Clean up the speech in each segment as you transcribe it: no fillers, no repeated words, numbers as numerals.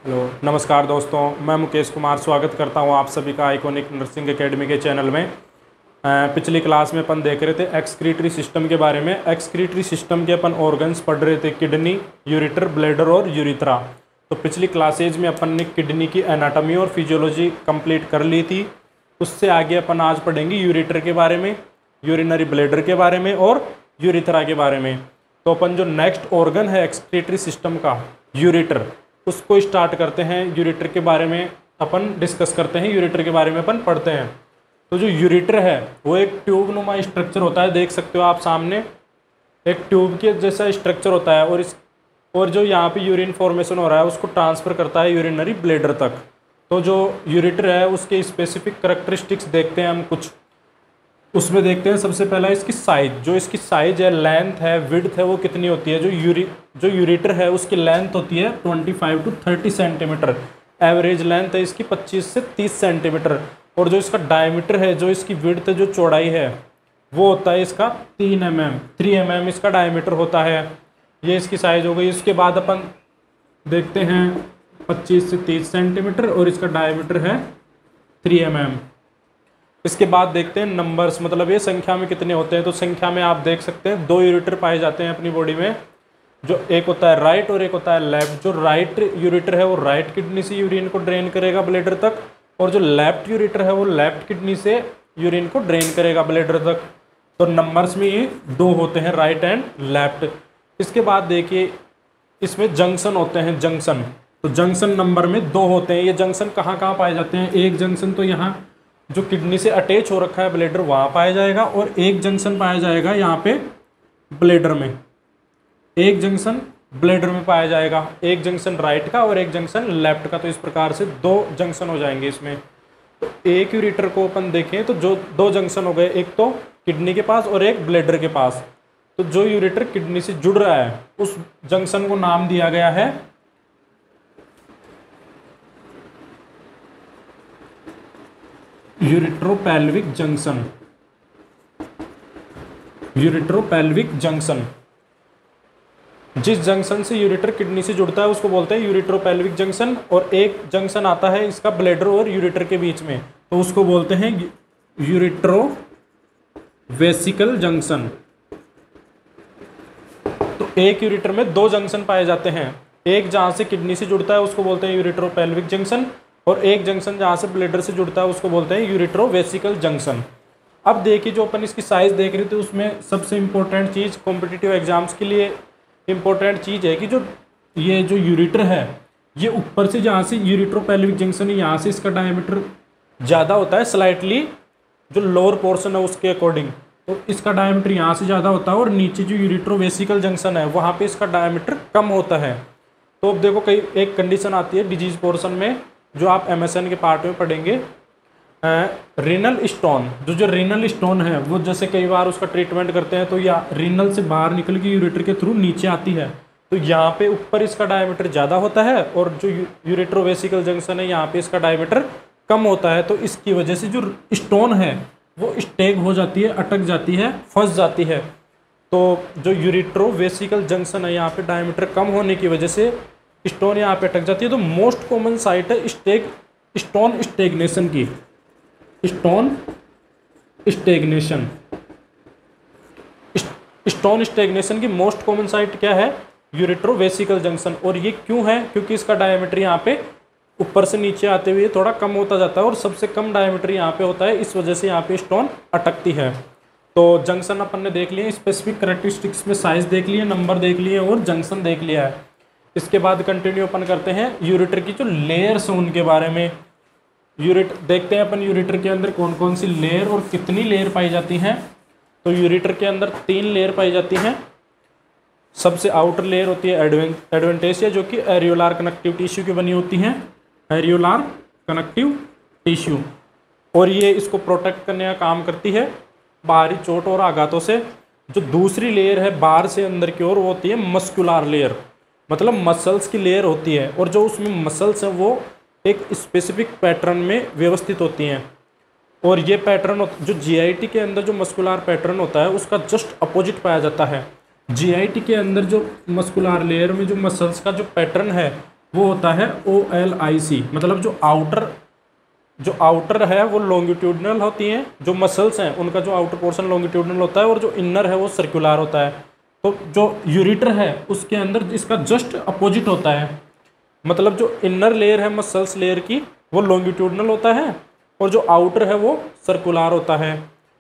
Hello नमस्कार दोस्तों, मैं मुकेश कुमार स्वागत करता हूं आप सभी का आइकॉनिक नर्सिंग एकेडमी के चैनल में। पिछली क्लास में अपन देख रहे थे एक्सक्रीटरी सिस्टम के बारे में। एक्सक्रीटरी सिस्टम के अपन ऑर्गन्स पढ़ रहे थे, किडनी, यूरेटर, ब्लैडर और यूरिथ्रा। तो पिछली क्लासेज में अपन ने किडनी की एनाटॉमी और फिजियोलॉजी कंप्लीट कर ली थी। उससे आगे अपन आज पढ़ेंगे यूरेटर के बारे में, यूरिनरी ब्लैडर के बारे में और यूरिथ्रा के बारे में। तो अपन जो नेक्स्ट ऑर्गन है एक्सक्रीटरी सिस्टम का, यूरेटर, उसको स्टार्ट करते हैं। यूरेटर के बारे में अपन डिस्कस करते हैं, यूरेटर के बारे में अपन पढ़ते हैं। तो जो यूरेटर है वो एक ट्यूब नुमा स्ट्रक्चर होता है, देख सकते हो आप सामने एक ट्यूब के जैसा स्ट्रक्चर होता है। और जो यहाँ पे यूरिन फॉर्मेशन हो रहा है उसको ट्रांसफ़र करता है यूरिनरी ब्लैडर तक। तो जो यूरेटर है उसके स्पेसिफिक करैक्टरिस्टिक्स देखते हैं हम कुछ। उसमें देखते हैं सबसे पहला इसकी साइज। जो इसकी साइज है, लेंथ है, विड्थ है, वो कितनी होती है। जो यूरेटर है उसकी लेंथ होती है 25 टू 30 सेंटीमीटर। एवरेज लेंथ है इसकी 25 से 30 सेंटीमीटर। और जो इसका डायमीटर है, जो इसकी विड्थ है, जो चौड़ाई है, वो होता है इसका 3 mm। 3 mm इसका डायमीटर होता है। ये इसकी साइज हो गई। इसके बाद अपन देखते हैं 25 से 30 सेंटीमीटर और इसका डायमीटर है 3 mm। इसके बाद देखते हैं नंबर्स, मतलब ये संख्या में कितने होते हैं। तो संख्या में आप देख सकते हैं 2 यूरेटर पाए जाते हैं अपनी बॉडी में। जो एक होता है राइट और एक होता है लेफ्ट। जो राइट यूरेटर है वो राइट किडनी से यूरिन को ड्रेन करेगा ब्लैडर तक, और जो लेफ्ट यूरेटर है वो लेफ्ट किडनी से यूरिन को ड्रेन करेगा ब्लैडर तक। तो नंबर्स में ये 2 होते हैं, राइट एंड लेफ्ट। इसके बाद देखिए इसमें जंक्शन होते हैं, जंक्शन। तो जंक्शन नंबर में 2 होते हैं। ये जंक्शन कहाँ कहाँ पाए जाते हैं। एक जंक्शन तो यहाँ जो किडनी से अटैच हो रखा है ब्लैडर, वहाँ पाया जाएगा, और एक जंक्शन पाया जाएगा यहाँ पे ब्लैडर में। एक जंक्शन ब्लैडर में पाया जाएगा, एक जंक्शन राइट का और एक जंक्शन लेफ्ट का। तो इस प्रकार से 2 जंक्शन हो जाएंगे इसमें। तो एक यूरेटर को अपन देखें तो जो 2 जंक्शन हो गए, एक तो किडनी के पास और एक ब्लैडर के पास। तो जो यूरेटर किडनी से जुड़ रहा है उस जंक्शन को नाम दिया गया है यूरेट्रोपेल्विक जंक्शन। यूरेट्रोपेल्विक जंक्शन। जिस जंक्शन से यूरेटर किडनी से जुड़ता है उसको बोलते हैं यूरेट्रोपेल्विक जंक्शन। और एक जंक्शन आता है इसका ब्लैडर और यूरेटर के बीच में, तो उसको बोलते हैं यूरेट्रोवेसिकल जंक्शन। तो एक यूरेटर में 2 जंक्शन पाए जाते हैं। एक जहाँ से किडनी से जुड़ता है उसको बोलते हैं यूरेट्रोपेल्विक जंक्शन, और एक जंक्शन जहाँ से ब्लैडर से जुड़ता है उसको बोलते हैं यूरेट्रोवेसिकल जंक्शन। अब देखिए जो अपन इसकी साइज़ देख रहे थे उसमें सबसे इम्पोर्टेंट चीज़ कॉम्पिटिटिव एग्जाम्स के लिए इम्पोर्टेंट चीज़ है कि जो यूरेटर है ये ऊपर से, जहाँ से यूरेट्रोपेल्विक जंक्शन है यहाँ से इसका डायमीटर ज़्यादा होता है स्लाइटली, जो लोअर पोर्शन है उसके अकॉर्डिंग। तो इसका डायमीटर यहाँ से ज़्यादा होता है, और नीचे जो यूरेट्रोवेसिकल जंक्शन है वहाँ पे इसका डायमीटर कम होता है। तो अब देखो कई एक कंडीशन आती है डिजीज पोर्शन में, जो आप MSN के पार्ट में पढ़ेंगे, रीनल स्टोन। जो रीनल स्टोन है वो जैसे कई बार उसका ट्रीटमेंट करते हैं तो या रीनल से बाहर निकल के यूरेटर के थ्रू नीचे आती है। तो यहाँ पे ऊपर इसका डायमीटर ज़्यादा होता है, और जो यूरेट्रोवेसिकल जंक्शन है यहाँ पे इसका डायमीटर कम होता है। तो इसकी वजह से जो स्टोन है वो स्टेग हो जाती है, अटक जाती है, फंस जाती है। तो जो यूरेट्रोवेसिकल जंक्शन है यहाँ पे डायमीटर कम होने की वजह से स्टोन यहाँ पे अटक जाती है। तो मोस्ट कॉमन साइट है स्टोन स्टेगनेशन की। स्टोन स्टेगनेशन की मोस्ट कॉमन साइट क्या है, यूरेट्रोवेसिकल जंक्शन। और ये क्यों है, क्योंकि इसका डायमीटर यहाँ पे ऊपर से नीचे आते हुए थोड़ा कम होता जाता है, और सबसे कम डायमीटर यहाँ पे होता है, इस वजह से यहाँ पे स्टोन अटकती है। तो जंक्शन अपन ने देख लिए, स्पेसिफिक करैक्टरिस्टिक्स में साइज देख लिए, नंबर देख लिए और जंक्शन देख लिया है। इसके बाद कंटिन्यू अपन करते हैं यूरेटर की जो लेयर्स हैं उनके बारे में। देखते हैं अपन यूरेटर के अंदर कौन कौन सी लेयर और कितनी लेयर पाई जाती हैं। तो यूरेटर के अंदर 3 लेयर पाई जाती हैं। सबसे आउटर लेयर होती है एडवेंटेशिया, जो कि एरियोलार कनेक्टिव टिश्यू की बनी होती हैं, एरियोलार कनेक्टिव टिश्यू, और ये इसको प्रोटेक्ट करने का काम करती है बाहरी चोट और आघातों से। जो दूसरी लेयर है बाहर से अंदर की ओर, वो होती है मस्कुलर लेयर, मतलब मसल्स की लेयर होती है। और जो उसमें मसल्स हैं वो एक स्पेसिफिक पैटर्न में व्यवस्थित होती हैं। और ये पैटर्न जो जीआईटी के अंदर जो मस्कुलर पैटर्न होता है उसका जस्ट अपोजिट पाया जाता है। जीआईटी के अंदर जो मस्कुलर लेयर में जो मसल्स का जो पैटर्न है वो होता है OLIC, मतलब जो आउटर है वो लॉन्गिट्यूडनल होती हैं, जो मसल्स हैं उनका जो आउटर पोर्शन लॉन्गिट्यूडनल होता है और जो इनर है वो सर्कुलर होता है। तो जो यूरेटर है उसके अंदर इसका जस्ट अपोजिट होता है, मतलब जो इनर लेयर है मसल्स लेयर की वो लॉन्गिट्यूडनल होता है और जो आउटर है वो सर्कुलर होता है।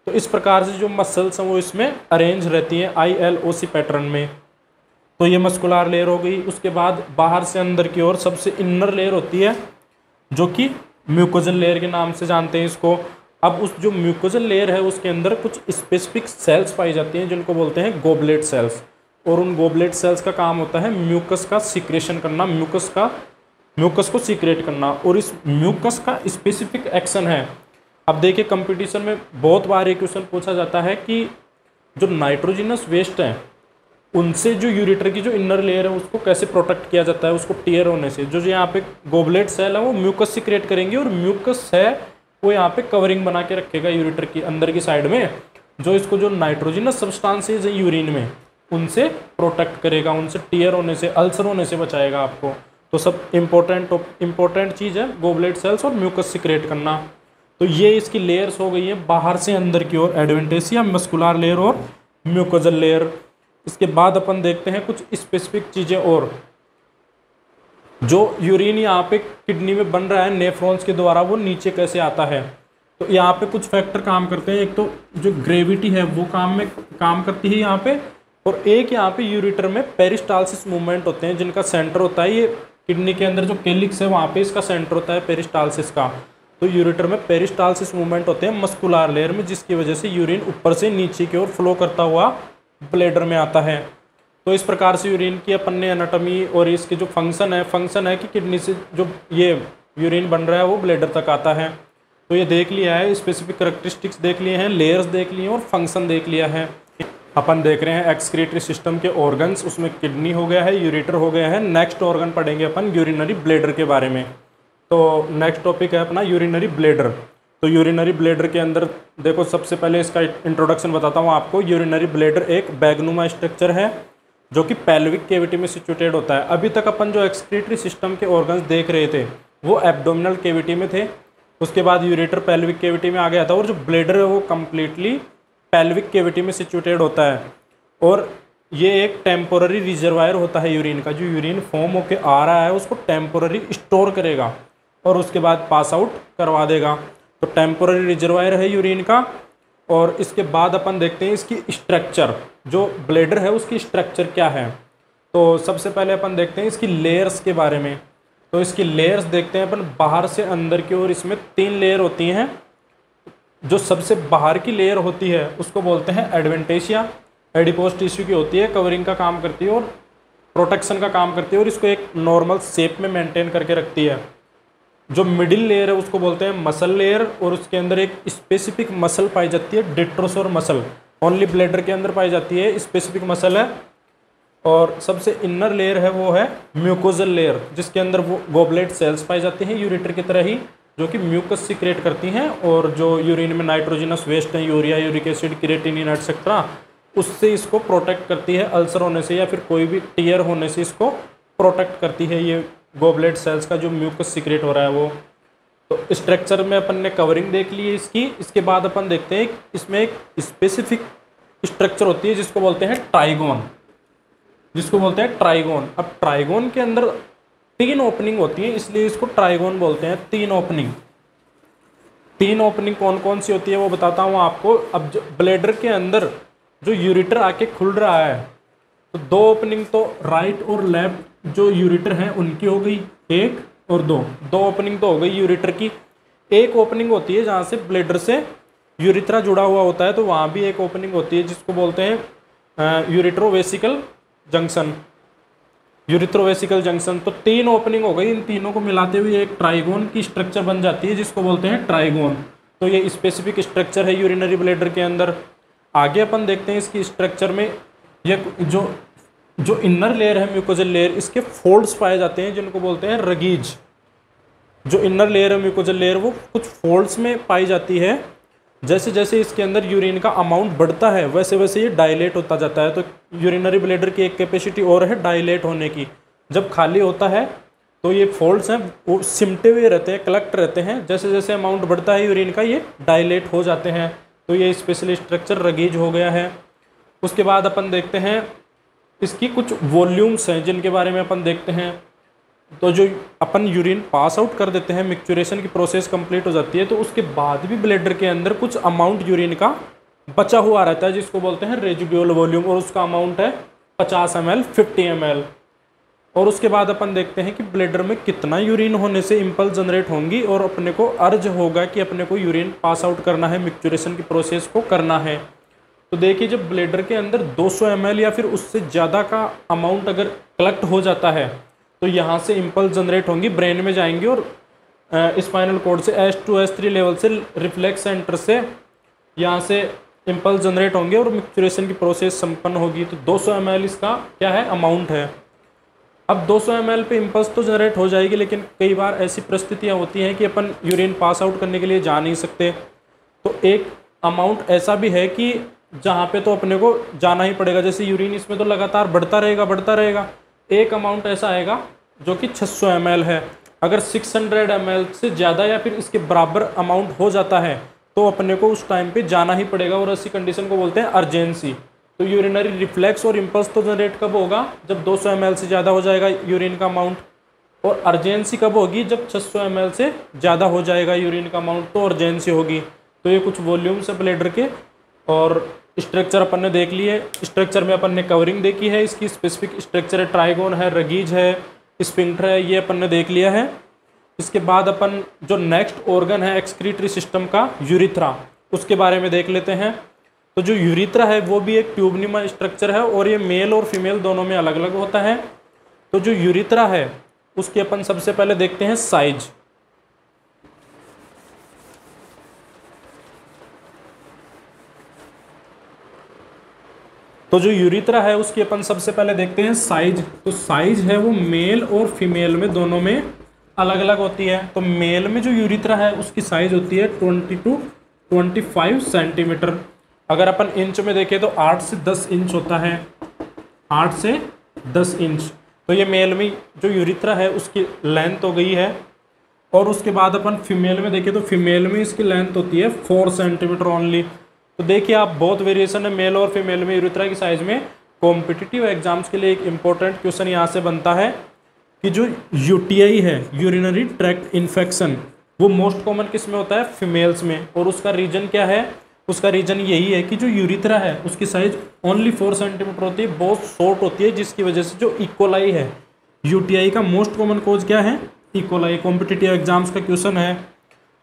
तो इस प्रकार से जो मसल्स हैं वो इसमें अरेंज रहती हैं ILOC पैटर्न में। तो ये मस्कुलर लेयर हो गई। उसके बाद बाहर से अंदर की ओर सबसे इनर लेयर होती है जो कि म्यूकोजल लेयर के नाम से जानते हैं इसको। अब उस जो म्यूकोजल लेयर है उसके अंदर कुछ स्पेसिफिक सेल्स पाई जाती हैं जिनको बोलते हैं गोबलेट सेल्स, और उन गोबलेट सेल्स का काम होता है म्यूकस का सिक्रेशन करना, म्यूकस को सीक्रेट करना। और इस म्यूकस का स्पेसिफिक एक्शन है। अब देखिए कंपटीशन में बहुत बार एक क्वेश्चन पूछा जाता है कि जो नाइट्रोजिनस वेस्ट है उनसे जो यूरेटर की जो इनर लेयर है उसको कैसे प्रोटेक्ट किया जाता है उसको टीयर होने से। जो यहाँ पे गोबलेट सेल है वो म्यूकस सीक्रेट करेंगे और म्यूकस है वो यहाँ पे कवरिंग बना के रखेगा यूरेटर की अंदर की साइड में, जो इसको जो नाइट्रोजिनस सब्सटेंसेज है यूरिन में उनसे प्रोटेक्ट करेगा, उनसे टीयर होने से, अल्सर होने से बचाएगा आपको। तो सब इम्पोर्टेंट चीज़ है गोबलेट सेल्स और म्यूकस सीक्रेट करना। तो ये इसकी लेयर्स हो गई है बाहर से अंदर की ओर, एडवेंटेसिया, मस्कुलर लेयर और म्यूकोजल लेयर। इसके बाद अपन देखते हैं कुछ स्पेसिफिक चीज़ें और। जो यूरिन यहाँ पे किडनी में बन रहा है नेफ्रॉन्स के द्वारा वो नीचे कैसे आता है, तो यहाँ पे कुछ फैक्टर काम करते हैं। एक तो जो ग्रेविटी है वो काम करती है यहाँ पे, और एक यहाँ पे यूरेटर में पेरिस्टालसिस मूवमेंट होते हैं जिनका सेंटर होता है ये किडनी के अंदर जो केलिक्स है वहाँ पे इसका सेंटर होता है पेरिस्टालसिस का। तो यूरेटर में पेरिस्टालसिस मूवमेंट होते हैं मस्कुलर लेयर में, जिसकी वजह से यूरिन ऊपर से नीचे की ओर फ्लो करता हुआ ब्लैडर में आता है। तो इस प्रकार से यूरिन की अपन ने एनाटॉमी और इसके जो फंक्शन है कि किडनी से जो ये यूरिन बन रहा है वो ब्लैडर तक आता है। तो ये देख लिया है, स्पेसिफिक कैरेक्टरिस्टिक्स देख लिए हैं, लेयर्स देख लिए हैं और फंक्शन देख लिया है। अपन देख रहे हैं एक्सक्रीटरी सिस्टम के ऑर्गन्स, उसमें किडनी हो गया है, यूरेटर हो गया है। नेक्स्ट ऑर्गन पढ़ेंगे अपन यूरिनरी ब्लैडर के बारे में। तो नेक्स्ट टॉपिक है अपना यूरिनरी ब्लैडर। तो यूरिनरी ब्लैडर के अंदर देखो सबसे पहले इसका इंट्रोडक्शन बताता हूँ आपको। यूरिनरी ब्लैडर एक बैगनुमा स्ट्रक्चर है जो कि पेल्विक कैविटी में सिचुएटेड होता है। अभी तक अपन जो एक्सक्रीटरी सिस्टम के ऑर्गन्स देख रहे थे वो एब्डोमिनल कैविटी में थे, उसके बाद यूरेटर पेल्विक कैविटी में आ गया था, और जो ब्लैडर है वो कम्प्लीटली पेल्विक कैविटी में सिचुएटेड होता है। और ये एक टेम्पोररी रिजर्वायर होता है यूरिन का, जो यूरिन फॉर्म होके आ रहा है उसको टेम्पोररी स्टोर करेगा और उसके बाद पास आउट करवा देगा। तो टेम्पोररी रिजर्वायर है यूरिन का। और इसके बाद अपन देखते हैं इसकी स्ट्रक्चर, जो ब्लैडर है उसकी स्ट्रक्चर क्या है। तो सबसे पहले अपन देखते हैं इसकी लेयर्स के बारे में। तो इसकी लेयर्स देखते हैं अपन बाहर से अंदर की ओर। इसमें 3 लेयर होती हैं। जो सबसे बाहर की लेयर होती है उसको बोलते हैं एडवेंटेशिया, एडिपोज टिश्यू की होती है, कवरिंग का काम करती है और प्रोटेक्शन का काम करती है और इसको एक नॉर्मल शेप में मेंटेन करके रखती है। जो मिडिल लेयर है उसको बोलते हैं मसल लेयर, और उसके अंदर एक स्पेसिफिक मसल पाई जाती है, डिट्रोसोर मसल, ओनली ब्लैडर के अंदर पाई जाती है, स्पेसिफिक मसल है। और सबसे इनर लेयर है वो है म्यूकोजल लेयर, जिसके अंदर वो गोबलेट सेल्स पाई जाती हैं यूरेटर की तरह ही, जो कि म्यूकस सीक्रेट करती हैं और जो यूरिन में नाइट्रोजिनस वेस्ट है, urea, uric acid, creatinine etcetera, उससे इसको प्रोटेक्ट करती है अल्सर होने से या फिर कोई भी टीयर होने से इसको प्रोटेक्ट करती है ये गोबलेट सेल्स का जो म्यूकस सीक्रेट हो रहा है वो। तो स्ट्रक्चर में अपन ने कवरिंग देख ली है इसकी। इसके बाद अपन देखते हैं इसमें एक स्पेसिफिक स्ट्रक्चर होती है जिसको बोलते हैं ट्राइगोन, अब ट्राइगोन के अंदर 3 ओपनिंग होती है, इसलिए इसको ट्राइगोन बोलते हैं। 3 ओपनिंग कौन कौन सी होती है वो बताता हूँ आपको। अब जो ब्लैडर के अंदर जो यूरेटर आके खुल रहा है तो 2 ओपनिंग तो राइट और लेफ्ट जो यूरेटर हैं उनकी हो गई, 1 और 2 ओपनिंग तो हो गई यूरेटर की। एक ओपनिंग होती है जहाँ से ब्लैडर से यूरिथ्रा जुड़ा हुआ होता है, तो वहाँ भी एक ओपनिंग होती है जिसको बोलते हैं यूरिथ्रोवेसिकल जंक्शन। तो 3 ओपनिंग हो गई, इन तीनों को मिलाते हुए एक ट्राइगोन की स्ट्रक्चर बन जाती है जिसको बोलते हैं ट्राइगोन। तो ये स्पेसिफिक स्ट्रक्चर है यूरिनरी ब्लैडर के अंदर। आगे अपन देखते हैं इसकी स्ट्रक्चर में ये जो इनर लेयर है म्यूकोजल लेयर, इसके फोल्ड्स पाए जाते हैं जिनको बोलते हैं रगीज। जो इनर लेयर है म्यूकोजल लेयर वो कुछ फोल्ड्स में पाई जाती है। जैसे जैसे इसके अंदर यूरिन का अमाउंट बढ़ता है वैसे वैसे ये डायलेट होता जाता है। तो यूरिनरी ब्लैडर की एक कैपेसिटी और है डायलेट होने की। जब खाली होता है तो ये फोल्ड्स हैं वो सिमटे हुए रहते हैं, कलेक्ट रहते हैं, जैसे जैसे अमाउंट बढ़ता है यूरिन का ये डायलेट हो जाते हैं। तो ये स्पेशली स्ट्रक्चर रगीज हो गया है। उसके बाद अपन देखते हैं इसकी कुछ वॉल्यूम्स हैं जिनके बारे में अपन देखते हैं। तो जो अपन यूरिन पास आउट कर देते हैं, मिक्चुरेशन की प्रोसेस कंप्लीट हो जाती है, तो उसके बाद भी ब्लैडर के अंदर कुछ अमाउंट यूरिन का बचा हुआ रहता है जिसको बोलते हैं रेजिडुअल वॉल्यूम, और उसका अमाउंट है 50 ml 50 ml। और उसके बाद अपन देखते हैं कि ब्लैडर में कितना यूरिन होने से इम्पल्स जनरेट होंगी और अपने को अर्ज होगा कि अपने को यूरिन पास आउट करना है, मिक्चुरेशन की प्रोसेस को करना है। तो देखिए जब ब्लैडर के अंदर 200 ml या फिर उससे ज़्यादा का अमाउंट अगर कलेक्ट हो जाता है तो यहाँ से इम्पल्स जनरेट होंगी, ब्रेन में जाएंगी और स्पाइनल कॉर्ड से S2 S3 लेवल से रिफ्लेक्स सेंटर से यहाँ से इम्पल्स जनरेट होंगे और मिक्चुरेशन की प्रोसेस संपन्न होगी। तो 200 ml इसका क्या है, अमाउंट है। अब 200 ml पे इम्पल्स तो जनरेट हो जाएगी, लेकिन कई बार ऐसी परिस्थितियाँ होती हैं कि अपन यूरिन पास आउट करने के लिए जा नहीं सकते। तो एक अमाउंट ऐसा भी है कि जहाँ पे तो अपने को जाना ही पड़ेगा, जैसे यूरिन इसमें तो लगातार बढ़ता रहेगा। एक अमाउंट ऐसा आएगा जो कि 600 ml है। अगर 600 ml से ज़्यादा या फिर इसके बराबर अमाउंट हो जाता है तो अपने को उस टाइम पे जाना ही पड़ेगा, और ऐसी कंडीशन को बोलते हैं अर्जेंसी। तो यूरिनरी रिफ्लेक्स और इम्पल्स तो जनरेट कब होगा, जब 200 ml से ज़्यादा हो जाएगा यूरिन का अमाउंट, और अर्जेंसी कब होगी, जब 600 ml से ज़्यादा हो जाएगा यूरिन का अमाउंट, तो अर्जेंसी होगी। तो ये कुछ वॉल्यूम्स है ब्लैडर के, और स्ट्रक्चर अपन ने देख लिए। स्ट्रक्चर में अपन ने कवरिंग देखी है, इसकी स्पेसिफिक स्ट्रक्चर है, ट्राइगोन है, रगीज है, स्फिंक्टर है, ये अपन ने देख लिया है। इसके बाद अपन जो नेक्स्ट ऑर्गन है एक्सक्रीटरी सिस्टम का, यूरिथ्रा, उसके बारे में देख लेते हैं। तो जो यूरिथ्रा है वो भी एक ट्यूबनुमा स्ट्रक्चर है, और ये मेल और फीमेल दोनों में अलग अलग होता है। तो जो यूरिथ्रा है उसकी अपन सबसे पहले देखते हैं साइज। तो जो यूरिथ्रा है उसकी अपन सबसे पहले देखते हैं साइज। तो साइज है वो मेल और फीमेल में दोनों में अलग अलग होती है। तो मेल में जो यूरिथ्रा है उसकी साइज होती है 20 to 25 सेंटीमीटर। अगर अपन इंच में देखें तो 8 से 10 इंच होता है, 8 से 10 इंच। तो ये मेल में जो यूरिथ्रा है उसकी लेंथ हो गई है। और उसके बाद अपन फीमेल में देखें तो फीमेल में इसकी लेंथ होती है 4 सेंटीमीटर ओनली। तो देखिए आप बहुत वेरिएशन है मेल और फीमेल में यूरिथ्रा की साइज में। कॉम्पिटिटिव एग्जाम्स के लिए एक इंपॉर्टेंट क्वेश्चन यहाँ से बनता है कि जो यूटीआई है, यूरिनरी ट्रैक्ट इन्फेक्शन, वो मोस्ट कॉमन किस में होता है, फीमेल्स में। और उसका रीजन क्या है, उसका रीजन यही है कि जो यूरिथ्रा है उसकी साइज ओनली 4 सेंटीमीटर होती है, बहुत शॉर्ट होती है, जिसकी वजह से जो इकोलाई है, यूटीआई का मोस्ट कॉमन कोज क्या है, इकोलाई। कॉम्पिटिटिव एग्जाम्स का क्वेश्चन है,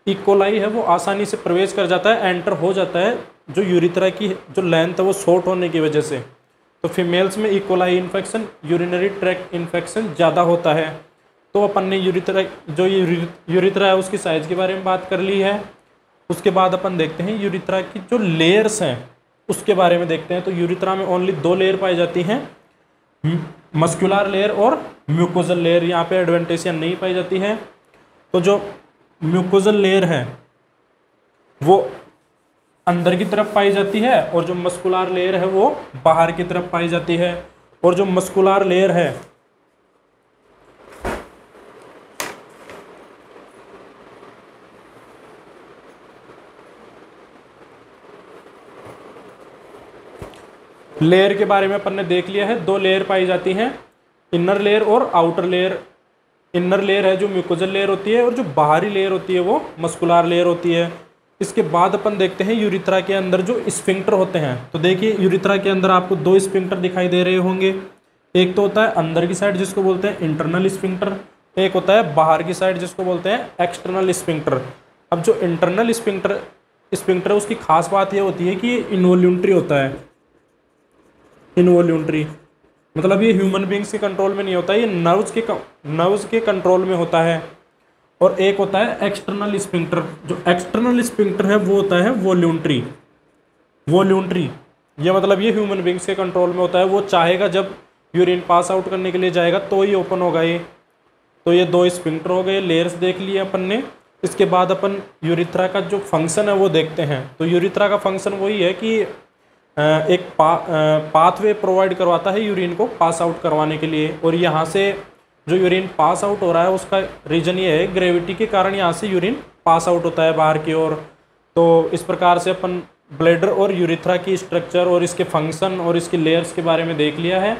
इकोलाई है वो आसानी से प्रवेश कर जाता है, एंटर हो जाता है, जो यूरिथ्रा की जो लेंथ है वो शॉर्ट होने की वजह से। तो फीमेल्स में E coli infection, urinary tract infection ज़्यादा होता है। तो अपन ने यूरिथ्रा है उसकी साइज़ के बारे में बात कर ली है। उसके बाद अपन देखते हैं यूरिथ्रा की जो लेयर्स हैं उसके बारे में देखते हैं। तो यूरिथ्रा में ओनली 2 लेयर पाई जाती हैं, मस्कुलर लेयर और म्यूकोजल लेयर। यहाँ पे एडवेंटेशिया नहीं पाई जाती है। तो जो म्यूकोजल लेयर है वो अंदर की तरफ पाई जाती है, और जो मस्कुलर लेयर है वो बाहर की तरफ पाई जाती है। और जो मस्कुलर लेयर है लेयर के बारे में अपन ने देख लिया है। 2 लेयर पाई जाती हैं, इनर लेयर और आउटर लेयर। इनर लेयर है जो म्यूकोजल लेयर होती है, और जो बाहरी लेयर होती है वो मस्कुलर लेयर होती है। इसके बाद अपन देखते हैं यूरिथ्रा के अंदर जो स्फिंक्टर होते हैं। तो देखिए यूरिथ्रा के अंदर आपको 2 स्फिंक्टर दिखाई दे रहे होंगे। एक तो होता है अंदर की साइड जिसको बोलते हैं इंटरनल स्फिंक्टर, एक होता है बाहर की साइड जिसको बोलते हैं एक्सटर्नल स्फिंक्टर। अब जो इंटरनल स्फिंक्टर है उसकी खास बात ये होती है कि ये इनवॉल्यूंट्री होता है। इनवॉल्यूंट्री मतलब ये ह्यूमन बींग्स के कंट्रोल में नहीं होता, ये नर्व्स के कंट्रोल में होता है। और एक होता है एक्सटर्नल स्फिंक्टर। जो एक्सटर्नल स्फिंक्टर है वो होता है वॉल्यूंट्री। ये मतलब ये ह्यूमन बींग्स के कंट्रोल में होता है। वो चाहेगा जब यूरिन पास आउट करने के लिए जाएगा तो ही ओपन होगा ये। तो ये 2 स्फिंक्टर हो गए, लेयर्स देख लिए अपन ने। इसके बाद अपन यूरिथ्रा का जो फंक्शन है वो देखते हैं। तो यूरिथ्रा का फंक्शन वही है कि एक पाथवे प्रोवाइड करवाता है यूरिन को पास आउट करवाने के लिए। और यहाँ से जो यूरिन पास आउट हो रहा है उसका रीज़न ये है, ग्रेविटी के कारण यहाँ से यूरिन पास आउट होता है बाहर की ओर। तो इस प्रकार से अपन ब्लैडर और यूरिथ्रा की स्ट्रक्चर और इसके फंक्शन और इसके लेयर्स के बारे में देख लिया है।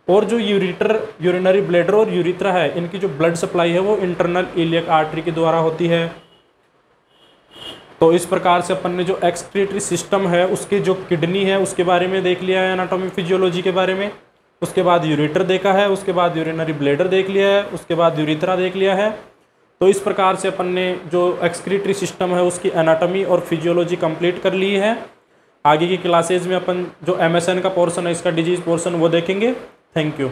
और जो यूरिनरी ब्लैडर और यूरिथ्रा है, इनकी जो ब्लड सप्लाई है वो इंटरनल इलियक आर्टरी के द्वारा होती है। तो इस प्रकार से अपन ने जो एक्सक्रीटरी सिस्टम है उसके जो किडनी है उसके बारे में देख लिया है, एनाटॉमी फिजियोलॉजी के बारे में। उसके बाद यूरेटर देखा है, उसके बाद यूरिनरी ब्लैडर देख लिया है, उसके बाद यूरिथ्रा देख लिया है। तो इस प्रकार से अपन ने जो एक्सक्रीटरी सिस्टम है उसकी एनाटॉमी और फिजियोलॉजी कंप्लीट कर ली है। आगे की क्लासेज में अपन जो MSN का पोर्शन है, इसका डिजीज पोर्शन, वो देखेंगे। Thank you.